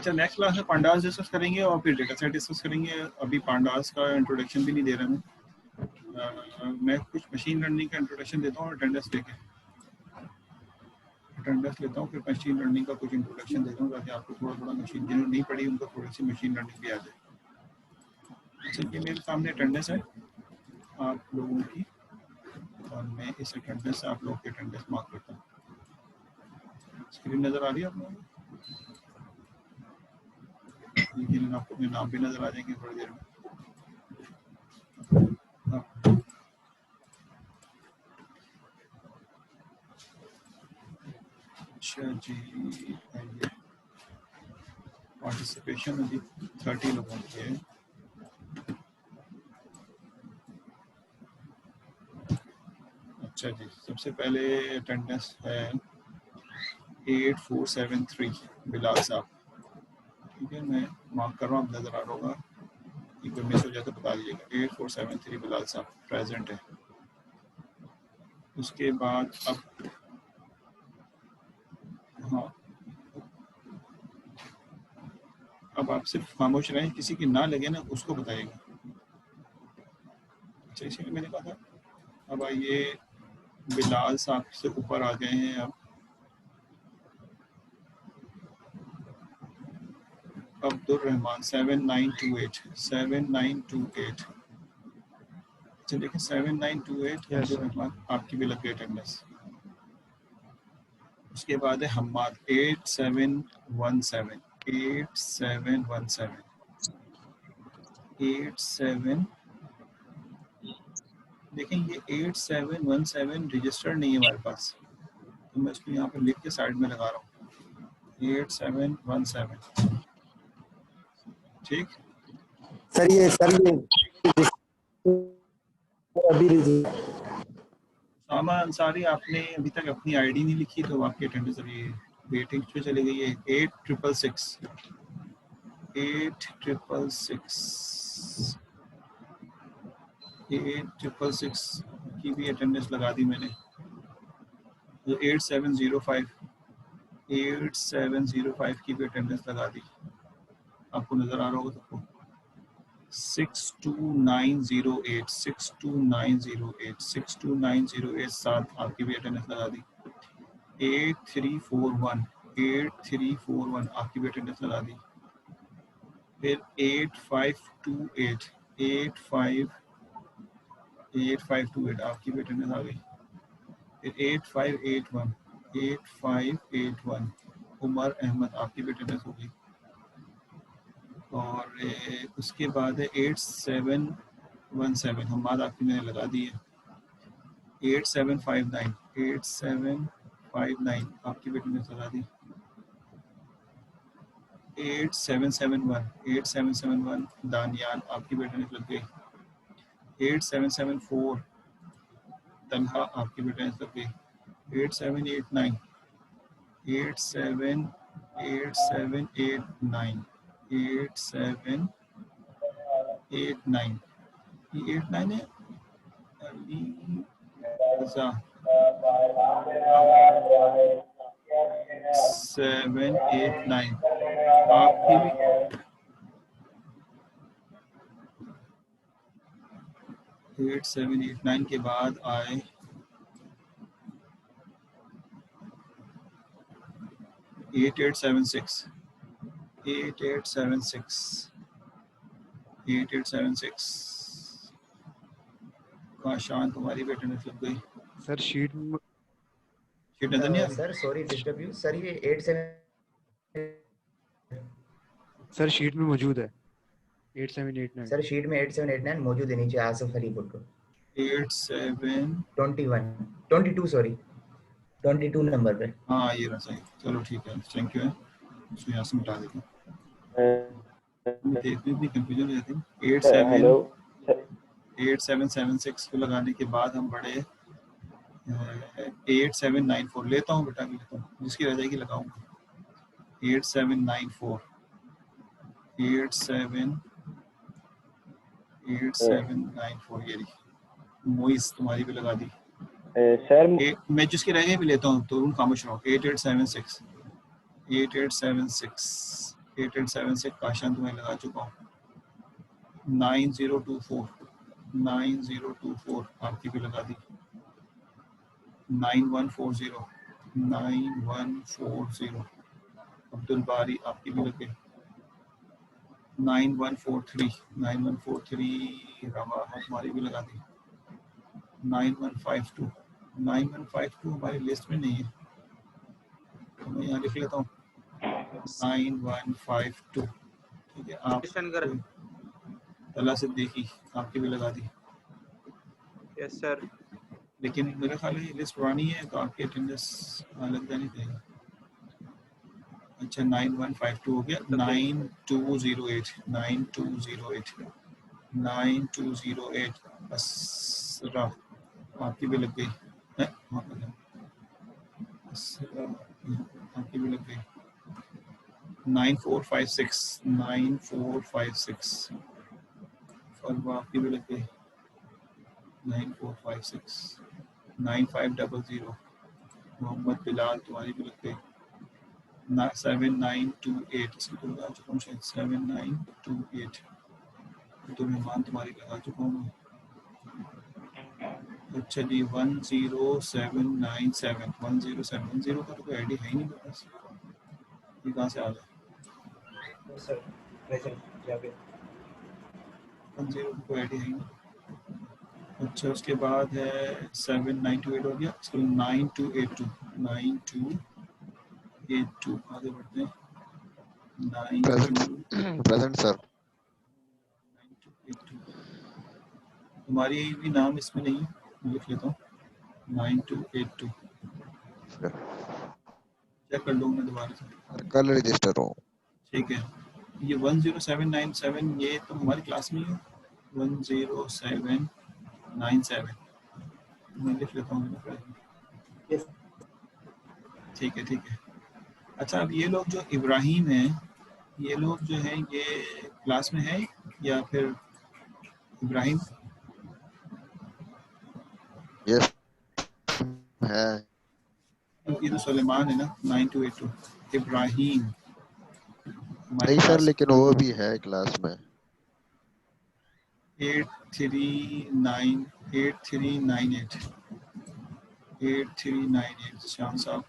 अच्छा, next class में pandas discuss करेंगे और फिर डेटा सेट डिस्कस करेंगे। अभी पांडास का इंट्रोडक्शन भी नहीं दे रहा मैं कुछ मशीन लर्निंग का इंट्रोडक्शन देता हूँ, अटेंडेंस लेता हूँ, फिर मशीन लर्निंग का कुछ इंट्रोडक्शन देता हूँ ताकि आपको थोड़ा थोड़ा मशीन, जिन्होंने नहीं पढ़ी उनको थोड़ी सी मशीन लर्निंग भी आ जाए। अच्छा, ये मेरे सामने अटेंडेंस है आप लोगों की और मैं इस अटेंडेंस से आप लोगों की अटेंडेंस मार्क करता हूँ। स्क्रीन नज़र आ रही है आप लोगों को? लेकिन आपको अपने नाम भी नज़र आ जाएंगे थोड़ी देर में। अच्छा जी, पार्टिसिपेशन अभी 30 लोगों की है। अच्छा जी, सबसे पहले अटेंडेंस है 8473 बिलाल साहब। ठीक है, मैं मार्क कर रहा हूँ, नज़र आ रहा होगा, कोई मिस हो जाए तो बता दीजिएगा। 8473 बिलाल साहब प्रेजेंट है। उसके बाद अब हाँ, अब आप सिर्फ खामोश रहें, किसी की ना लगे ना उसको बताइएगा। अच्छा, इसीलिए मैंने कहा था। अब आइए बिलाल साहब से ऊपर आ गए हैं अब अब्दुल रहमान 7928। अच्छा देखिए 7928 अब्दुल रहमान, आपकी भी लग गई अटेंडेंस। उसके बाद है हम्माद 8717। देखें ये 8717 रजिस्टर्ड नहीं है हमारे पास, तो मैं इसको यहाँ पर लिख के साइड में लगा रहा हूँ 8717। ठीक सर, ये अभी सामा अंसारी, आपने अभी तक अपनी आईडी नहीं लिखी तो आपकी अटेंडेंस अभी वेटिंग पे चली गई है। 8666 की भी अटेंडेंस लगा दी मैंने। तो 8705 की भी अटेंडेंस लगा दी, आपको नज़र आ रहा होगा सबको। 62908 साथ आपकी भी अटेंडेंस लगा दी। 8341 आपकी भी अटेंडेंस लगा दी। फिर 8528 आपकी भी अटेंडेंस आ गई। फिर 8581 उमर अहमद, आपकी भी अटेंडेंस हो गई। और उसके बाद है 8717 हमाद, आपकी मैंने लगा दी है। 8759 आपकी भी अटेंडेंस लगा दी। 8771 दानियाल, आपकी भी अटेंडेंस लग गई। 8774 तनहा, आपकी भी अटेंडेंस लग गई। 8789 ये 89 है। अली रज़ा 789 आपकी भी। 8789 के बाद आए 8876 काशान, तुम्हारी भी अटेंडेंस लग गई। सर शीट नजर नहीं आ रही? Sir sorry disturb you sir, ये 87 सर शीट में मौजूद है 8789। सर शीट में 8789 मौजूद है नीचे आसिफ हरीपुर को 22 सॉरी 22 नंबर पे। हाँ ये रहा सही, चलो ठीक है, थैंक यू है, इसको यहाँ से मिटा देता हूँ। देखने में कंफ्यूजन हो जाती है। 8776 को लगाने के बाद हम बढ़े 8794 लेता हूँ बेटा, लेता हूँ, जिसकी रह जाएगी लगाऊंगा। 8794 ये रही मोइस, तुम्हारी भी लगा दी। सर मैं जिसकी रह गई भी लेता हूँ, तो रूम खामोश रहो। 8876 8 एंड 7 से काशान तुम्हें लगा चुका हूँ। 9024 आपकी भी लगा दी। 9140 अब्दुल बारी आपकी भी लग गई। 9143 रवा हमारी भी लगा दी। 9152 हमारी लिस्ट में नहीं है, तो मैं यहाँ लिख लेता हूँ 9152। ठीक है, आप तला से देखी आपकी भी लगा दी। Yes sir. लेकिन मेरा ख्याल है ये लिस्ट पुरानी है तो आपकी अटेंडेंस लग जानी चाहिए। अच्छा 9152 हो गया। 9208 असरा आपकी भी लग गई है, असरा आपकी भी लग गई। 9456 फरवा आपकी भी लग गई। 9456 9500 मोहम्मद बिलाल तुम्हारी भी लग गई। 7928 इसकी तो लगा चुका हूँ शायद। 7928 तो मेहमान तुम्हारी लगा चुका हूँ मैं। अच्छा जी 10797 का तो कोई आईडी है ही नहीं मेरे पास, ये कहाँ से आ गया? सर प्रेजेंट क्या पे 10 का कोई आईडी है ही नहीं। अच्छा उसके बाद है 7928 हो गया। उसके 9282 आगे बढ़ते हैं। Present sir. 9282 तुम्हारी भी नाम इसमें नहीं है, लिख लेता हूँ 9282। चेक कर लूँ मैं दोबारा से। कल रजिस्टर हूँ। ठीक है, ये 10797 ये तो हमारी क्लास में ही है। 10797 मैं लिख लेता हूँ। ठीक है ठीक है। अच्छा अब ये लोग जो इब्राहिम हैं, ये लोग जो हैं ये क्लास में है या फिर इब्राहिम? यस है। ये तो सुलेमान है ना। 9282 इब्राहिम हमारे नहीं सर, पास लेकिन वो भी है क्लास में। 8398 शाम साहब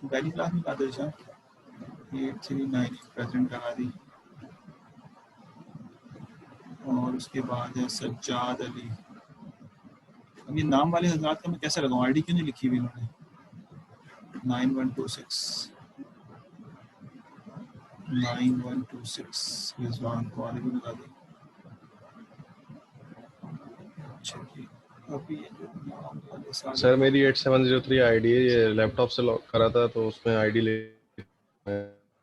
पहली क्लास में आते शाम। 8398 प्रेजेंट करा दी। और उसके बाद है सज्जाद अली। अब ये नाम वाले हजरात का मैं कैसे लगाऊं, आईडी क्यों नहीं लिखी हुई इन्होंने? 9126 रिजवान को आने भी लगा दी। अच्छा जी अभी ये जो नाम वाले सारे सर मेरी 8703 आईडी है, ये लैपटॉप से लॉक करा था तो उसमें आईडी ले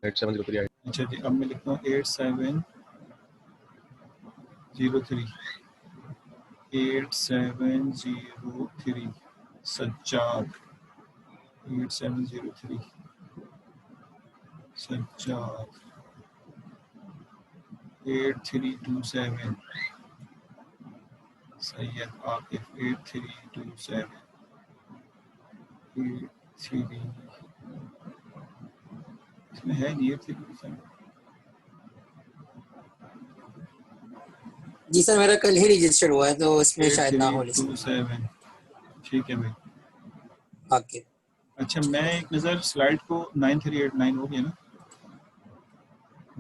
8703 आईडी। अच्छा जी अब मैं लिखता हूँ 8703 सज्जाद। 8703 सज्जाद। 8327 सैयद आकिफ। 8327 इसमें है नहीं 8327। जी सर मेरा कल ही रजिस्टर हुआ है तो इसमें शायद ना हो लिस्ट। 8327 ठीक है भाई। ओके अच्छा मैं एक नज़र स्लाइड को 9389 हो गया ना।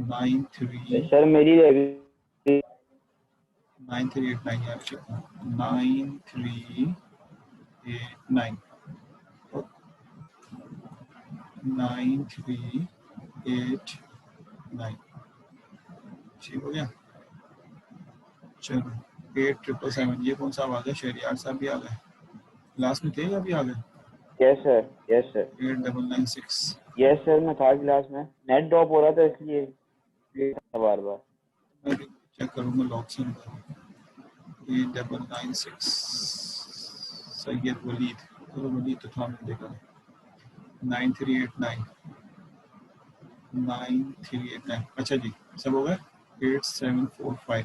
93 सर मेरी 9389 यार 9389 9389 ठीक हो गया। चलो 8777 ये कौन सा आ गया? शहरियार साहब भी आ गए, क्लास में थे या भी आ गए? यस सर 8996 यस सर मैं था क्लास में, नेट ड्रॉप हो रहा था इसलिए बार बार मैं चेक करूँगा लॉक से। 8996 सैयद वलीद, चलो वलीद तो था मैंने देखा। 9389 अच्छा जी सब हो गए। 8745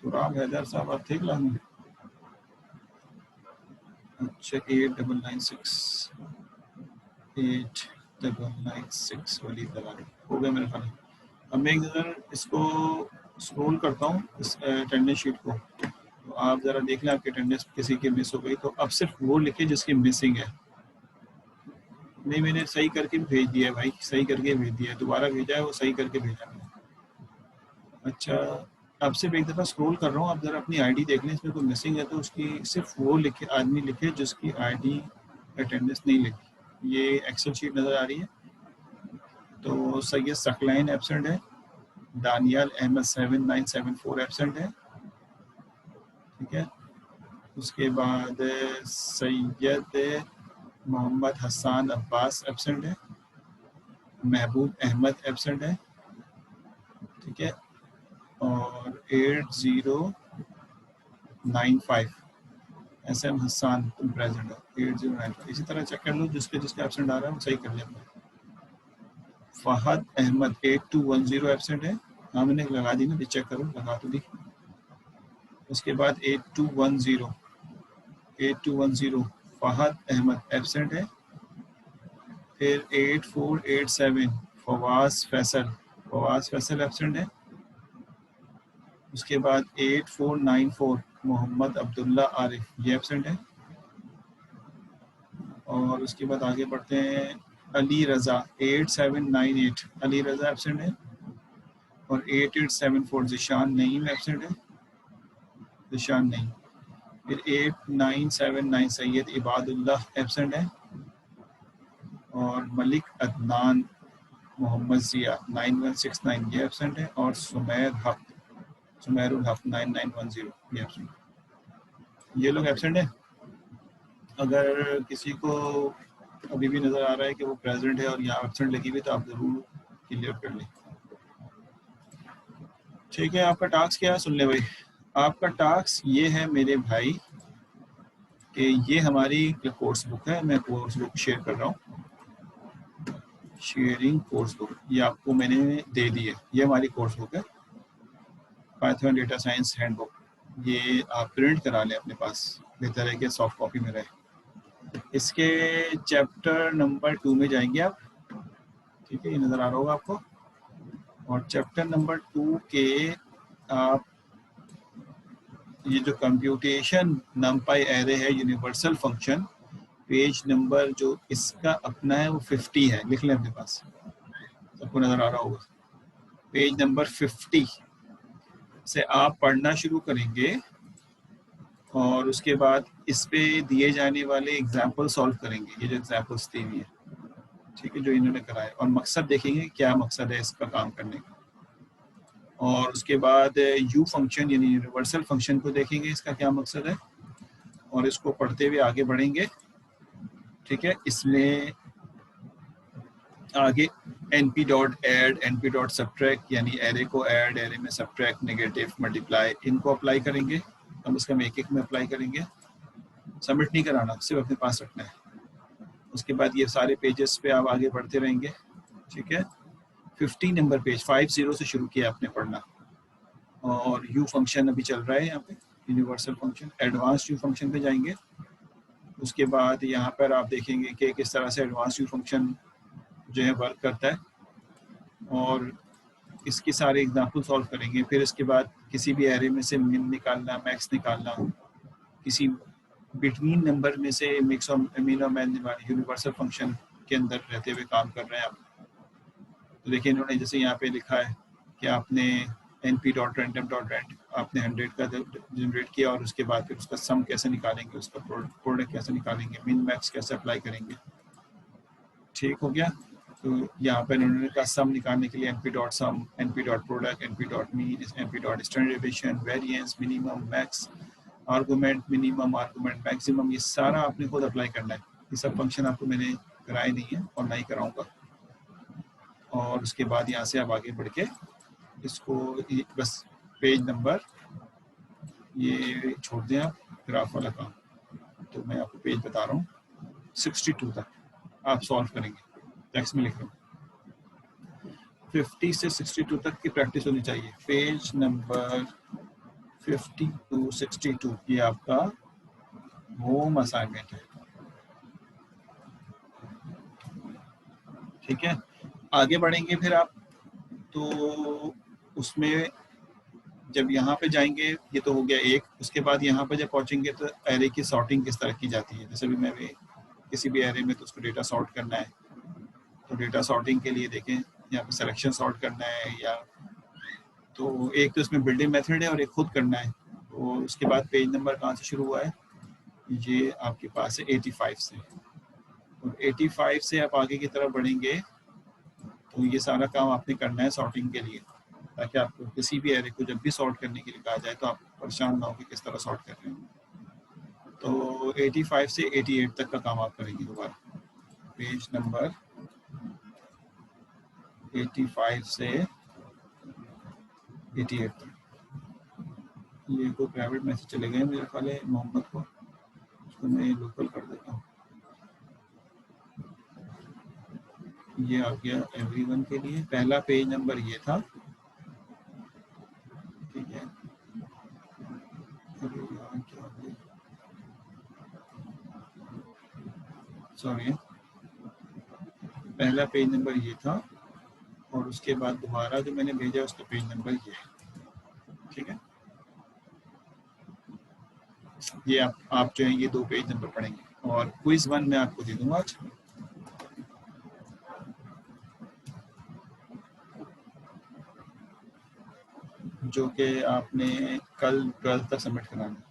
तो राम हैदर साहब आप थे क्लास में? अच्छा 8996 8796 वाली दलाल हो गया मेरे ख्याल। अब मैं एक नज़र इसको स्क्रॉल करता हूँ इस अटेंडेंस शीट को, तो आप ज़रा देख लें आपकी अटेंडेंस किसी की मिस हो गई तो अब सिर्फ वो लिखे जिसकी मिसिंग है। नहीं, मैंने सही करके भेज दिया है भाई, सही करके भेज दिया है, दोबारा भेजा है वो सही करके भेजा है। अच्छा, अब सिर्फ एक दफ़ा स्क्रॉल कर रहा हूँ, आप ज़रा अपनी आईडी देख लें, इसमें कोई मिसिंग है तो उसकी सिर्फ वो लिखे, आदमी लिखे जिसकी आईडी अटेंडेंस नहीं लिखी। ये एक्सेल शीट नज़र आ रही है। तो सैयद सकलाइन एब्सेंट है, दानियाल अहमद 7974 एब्सेंट है, ठीक है। उसके बाद सैयद मोहम्मद हसन अब्बास एब्सेंट है, महबूब अहमद एब्सेंट है, ठीक है। और 8095 SM हसन तुम प्रेजेंट हो, 8095। इसी तरह चेक कर लो जिसके जिसके एब्सेंट आ रहा है वो सही कर लेना। फहद अहमद 8210 एब्सेंट है, हाँ मैंने लगा दी ना, चेक करो, लगा तो दी। उसके बाद 8210 फहद अहमद एब्सेंट है। फिर 8487 फवाज फैसल एब्सेंट है। उसके बाद 8494 मोहम्मद अब्दुल्ला आरिफ, ये एब्सेंट है। और उसके बाद आगे बढ़ते हैं, अली रज़ा 8798 अली रज़ा एब्सेंट है। और 8874 ज़िशान नईम एब्सेंट है, ज़िशान नईम। फिर 8979 सैयद इबादुल्लाह एब्सेंट है। और मलिक अदनान मोहम्मद ज़िया 9169 ये एब्सेंट है। और सुमेरुल हक 9910 ये एब्सेंट। ये लोग एब्सेंट है। अगर किसी को अभी भी नज़र आ रहा है कि वो प्रेजेंट है और यहाँ एब्सेंट लगी हुई तो आप ज़रूर क्लियर कर लें, ठीक है। आपका टास्क क्या है सुन ले भाई। आपका टास्क ये है मेरे भाई कि ये हमारी कोर्स बुक है, मैं कोर्स बुक शेयर कर रहा हूँ, शेयरिंग कोर्स बुक, ये आपको मैंने दे दी है। ये हमारी कोर्स बुक है, पाइथन डेटा साइंस हैंडबुक। ये आप प्रिंट करा लें अपने पास, बेहतर है कि सॉफ्ट कॉपी में रहे। इसके चैप्टर नंबर 2 में जाएंगे आप, ठीक है, ये नज़र आ रहा होगा आपको। और चैप्टर नंबर 2 के आप ये जो कंप्यूटेशन नमपाई एरे है यूनिवर्सल फंक्शन, पेज नंबर जो इसका अपना है वो 50 है, लिख लें अपने पास, सबको नज़र आ रहा होगा। पेज नंबर 50 से आप पढ़ना शुरू करेंगे और उसके बाद इस पे दिए जाने वाले एग्जाम्पल सॉल्व करेंगे, ये जो एग्जाम्पल्स दी हुई है, ठीक है, जो इन्होंने कराए। और मकसद देखेंगे क्या मकसद है इसका काम करने का। और उसके बाद यू फंक्शन यानी यूनिवर्सल फंक्शन को देखेंगे, इसका क्या मकसद है, और इसको पढ़ते हुए आगे बढ़ेंगे, ठीक है। इसमें आगे np.add np.subtract यानी एरे को ऐड, एरे में सब्ट्रैक्ट, नेगेटिव, मल्टीप्लाई, इनको अप्लाई करेंगे। हम इसका हम एक एक में अप्लाई करेंगे, सबमिट नहीं कराना, सिर्फ अपने पास रखना है। उसके बाद ये सारे पेजेस पे आप आगे बढ़ते रहेंगे, ठीक है। 50 नंबर पेज 50 से शुरू किया आपने पढ़ना। और यू फंक्शन अभी चल रहा है यहाँ पे, universal function. Advance you function पे जाएंगे। उसके बाद यहाँ पर आप देखेंगे कि किस तरह से एडवांस यू फंक्शन जो है वर्क करता है, और इसके सारे एग्जाम्पल सॉल्व करेंगे। फिर इसके बाद किसी भी एरे में से मिन निकालना, मैक्स निकालना, किसी बिटवीन नंबर में से मिक्स और मिन और मैन यूनिवर्सल फंक्शन के अंदर रहते हुए काम कर रहे हैं आप। तो देखिए इन्होंने जैसे यहाँ पे लिखा है कि आपने np.random.rand आपने 100 का जनरेट किया और उसके बाद फिर उसका सम कैसे निकालेंगे, उसका प्रोडक्ट कैसे निकालेंगे, मिन मैक्स कैसे अप्लाई करेंगे, ठीक हो गया। तो यहाँ पर इन्होंने का सम निकालने के लिए np.sum, np.product, np.mean, np.standard deviation, variance, minimum, max, argument, minimum, argument, maximum, ये सारा आपने खुद अप्लाई करना है। ये सब फंक्शन आपको मैंने कराए नहीं है और नहीं कराऊंगा। और उसके बाद यहाँ से आप आगे बढ़ के इसको बस पेज नंबर ये छोड़ दें आप, ग्राफ वाला काम। तो मैं आपको पेज बता रहा हूँ 62 तक आप सॉल्व करेंगे, टेक्स्ट में लिख रहा हूँ। 50 से 62 तक की प्रैक्टिस होनी चाहिए। पेज नंबर 50 to 62 ये आपका होम असाइनमेंट है। ठीक है, आगे बढ़ेंगे फिर आप, तो उसमें जब यहाँ पे जाएंगे, ये तो हो गया एक, उसके बाद यहाँ पे जब पहुँचेंगे तो एरे की सॉर्टिंग किस तरह की जाती है। जैसे भी मैं भी किसी भी एरे में तो उसको डेटा सॉर्ट करना है, तो डेटा सॉर्टिंग के लिए देखें यहाँ पे सिलेक्शन सॉर्ट करना है, या तो एक तो इसमें बिल्डिंग मेथड है और एक खुद करना है। तो उसके बाद पेज नंबर कहाँ से शुरू हुआ है, ये आपके पास है 85 से, और 85 से आप आगे की तरफ बढ़ेंगे तो ये सारा काम आपने करना है सॉर्टिंग के लिए, ताकि आपको किसी भी एरे को जब भी सॉर्ट करने के लिए कहा जाए तो आप परेशान ना हो कि किस तरह सॉर्ट कर रहे हैं। तो 85 से 88 तक का काम आप करेंगे दोबारा, पेज नंबर 85 से 88 तक। ये कोई प्राइवेट मैसेज चले गए मेरे ख्याल है मोहम्मद को, उसको मैं लोकल कर देता हूँ। ये आ गया एवरीवन के लिए, पहला पेज नंबर ये था, ठीक है। सॉरी, पहला पेज नंबर ये था और उसके बाद दोबारा जो मैंने भेजा उसका पेज नंबर ये है, ठीक है। ये आप जो है ये 2 पेज नंबर पढ़ेंगे, और क्विज 1 मैं आपको दे दूंगा आज, जो कि आपने कल 12 तक सबमिट कराना है।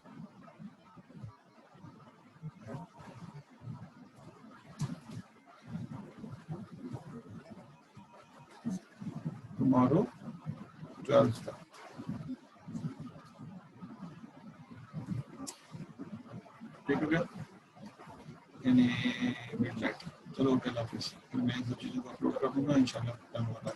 टुमारो 12 तक, ठीक हो गया, यानी मिडनाइट। चलो अल्लाह हाफिज़, मैं इन सब चीज़ों को अपलोड कर दूंगा इंशाल्लाह।